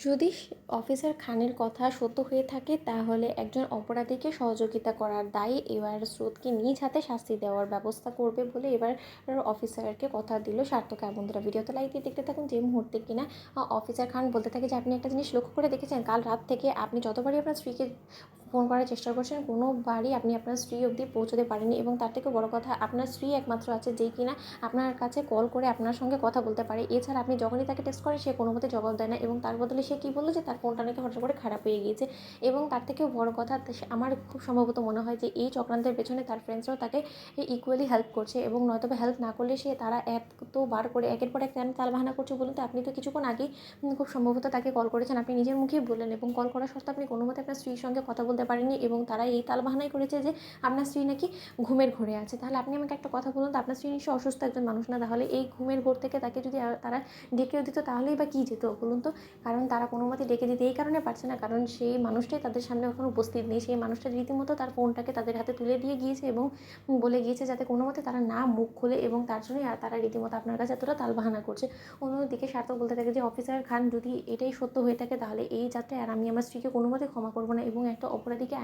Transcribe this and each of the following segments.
যদি অফিসার খানের কথা সত্য হয়ে থাকে তাহলে একজন অপরাধীকে সহযোগিতা করার দায়ে এবার স্রোতকে নিজ হাতে শাস্তি দেওয়ার ব্যবস্থা করবে বলে এবার অফিসারকে কথা দিল সার্থক। বন্ধুরা ভিডিওতে লাইক দিয়ে দেখতে থাকুন। যে মুহূর্তে কিনা অফিসার খান বলতে থাকে যে আপনি একটা জিনিস লক্ষ্য করে দেখেছেন, কাল রাত থেকে আপনি যতবারই আপনার স্ত্রীকে ফোন করার চেষ্টা করছেন কোনোবারই আপনি আপনার স্ত্রী অবধি পৌঁছতে পারেননি, এবং তার থেকে বড় কথা আপনার স্ত্রী একমাত্র আছে যেই কিনা আপনার কাছে কল করে আপনার সঙ্গে কথা বলতে পারে। এছাড়া আপনি যখনই তাকে টেক্সট করেন সে কোনো মতে জবাব দেয় না, এবং তার বদলে সে কী বললো যে তার ফোনটা নাকি হঠাৎ করে খারাপ হয়ে গিয়েছে। এবং তার থেকেও বড় কথা, আমার খুব সম্ভবত মনে হয় যে এই চক্রান্তের পেছনে তার ফ্রেন্ডসরাও তাকে ইকুয়ালি হেল্প করছে, এবং নয়তোবা হেল্প না করলে তারা এতবার করে একের পর এক কেন তালবাহানা করছে বলুন তো। আপনি তো কিছুক্ষণ আগেই খুব সম্ভবত তাকে কল করেছেন, আপনি নিজের মুখেই বললেন, এবং কল করা সত্ত্বেও আপনি কোনো মতে আপনার স্ত্রীর সঙ্গে কথা বলতে পারেননি, এবং তারা এই তালবাহানাই করেছে যে আপনার স্ত্রী নাকি ঘুমের ঘোরে আছে। তাহলে আপনি আমাকে একটা কথা বলুন তো, আপনার স্ত্রী নিশ্চয়ই অসুস্থ একজন মানুষ না, তাহলে এই ঘুমের ঘোর থেকে তাকে যদি তারা ডেকেও দিত তাহলেই বা কী যেত বলুন তো। কারণ তারা কোনো মতে ডেকে দিতে এই কারণে পারছে না, কারণ সেই মানুষটাই তাদের সামনে এখন উপস্থিত নেই। সেই মানুষটা রীতিমতো তার ফোনটাকে তাদের হাতে তুলে দিয়ে গিয়েছে এবং বলে গিয়েছে যাতে কোনো মতে তারা না মুখ খোলে, এবং তার জন্যই তারা রীতিমতো আপনার কাছে এতটা তালবাহানা করছে। অন্যদিকে সার্থক বলতে থাকে যে অফিসার খান যদি এটাই সত্য হয়ে থাকে তাহলে এই যাত্রায় আর আমি আমার স্ত্রীকে কোনো মতে ক্ষমা করবো না, এবং একটা অপরাধীকে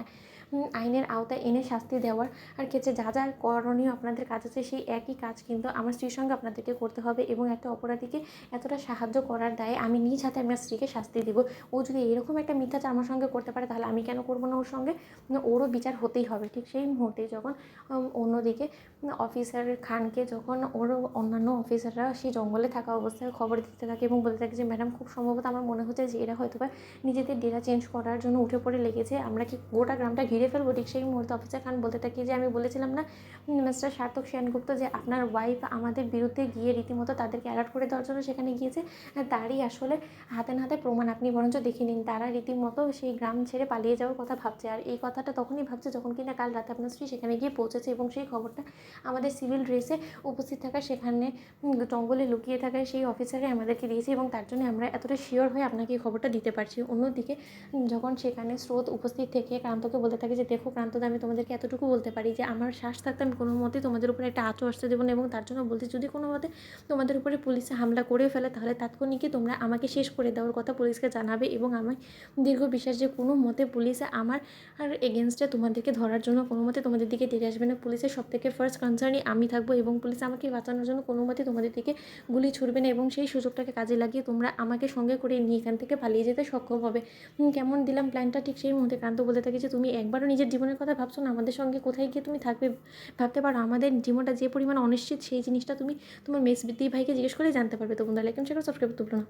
আইনের আওতায় এনে শাস্তি দেওয়ার ক্ষেত্রে যা যা করণীয় আপনাদের কাজ আছে সেই একই কাজ কিন্তু আমার স্ত্রীর সঙ্গে আপনাদেরকে করতে হবে, এবং একটা অপরাধীকে এতটা সাহায্য করার দায়ে আমি নিজ হাতে আমার স্ত্রীকে শাস্তি দেবো। ও যদি এরকম একটা মিথ্যাচার আমার সঙ্গে করতে পারে তাহলে আমি কেন করবো না ওর সঙ্গে, ওরও বিচার হতেই হবে। ঠিক সেই মুহূর্তে যখন অন্যদিকে অফিসার খানকে যখন ওর অন্যান্য অফিসাররা সেই জঙ্গলে থাকা অবস্থায় খবর দিতে থাকে এবং বলতে থাকে যে ম্যাডাম খুব সম্ভবত আমার মনে হচ্ছে যে এরা হয়তো বা নিজেদের ডেরা চেঞ্জ করার জন্য উঠে পড়ে লেগেছে, আমরা কি গোটা গ্রামটা ঘিরে ফেলবো। ঠিক সেই মুহূর্তে অফিসার খান বলতে থাকে যে আমি বলেছিলাম না মিস্টার সার্থক সেনগুপ্ত যে আপনার ওয়াইফ আমাদের বিরুদ্ধে গিয়ে রীতিমতো তাদেরকে অ্যালার্ট করে দেওয়ার জন্য সেখানে গিয়েছে, তারই আসলে হাতে নাতে প্রমাণ আপনি বরঞ্চ দেখে নিন। তারা রীতিমতো সেই গ্রাম ছেড়ে পালিয়ে যাওয়ার কথা ভাবছে, আর এই কথাটা তখনই ভাবছে যখন কিনা কাল রাতে আপনার স্ত্রী সেখানে গিয়ে পৌঁছেছে, এবং সেই খবরটা আমাদের সিভিল ড্রেসে উপস্থিত থাকা সেখানে জঙ্গলে লুকিয়ে থাকা সেই অফিসারে আমাদেরকে দিয়েছে, এবং তার জন্য আমরা এতটা শিওর হয়ে আপনাকে এই খবরটা দিতে পারছি। অন্যদিকে যখন সেখানে স্রোত উপস্থিত থেকে ক্রান্তকে বলতে থাকে যে দেখো ক্রান্তদা, আমি তোমাদেরকে এতটুকু বলতে পারি যে আমার শ্বাস থাকতে আমি কোনো মতেই তোমাদের উপরে একটা আঁচও আসতে দেবো না, এবং তার জন্য বলছি যদি কোনো মতে তোমাদের উপরে পুলিশে হামলা করেও ফেলে তাহলে তাৎক্ষণিকই তোমরা আমাকে শেষ করে দেওয়ার কথা পুলিশকে জানাবে, এবং আমি দীর্ঘ বিশ্বাস যে কোনো মতে পুলিশে আমার এগেনস্টে তোমাদেরকে ধরার জন্য কোনো মতে তোমাদের দিকে তেড়ে আসবে না। পুলিশের সবথেকে ফার্স্ট কনসার্নই আমি থাকবো, এবং পুলিশ আমাকে বাঁচানোর জন্য কোনো মতে তোমাদের দিকে গুলি ছুড়বে না, এবং সেই সুযোগটাকে কাজে লাগিয়ে তোমরা আমাকে সঙ্গে করে নিয়ে এখান থেকে পালিয়ে যেতে সক্ষম হবে। কেমন দিলাম প্ল্যানটা। ঠিক সেই মুহূর্তে ক্রান্ত বলতে থাকে যে তুমি একবারও নিজের জীবনের কথা ভাবছো না, আমাদের সঙ্গে কোথায় গিয়ে তুমি থাকবে ভাবতে পারো। আমাদের জীবনটা যে পরিমাণ অনিশ্চিত সেই জিনিসটা তুমি তোমার মেসবৃদ্ধি ভাইকে জিজ্ঞেস করে জানতে পারবে। তো বন্ধুরা লাইক এন্ড শেয়ার সাবস্ক্রাইব করতে ভুলো না।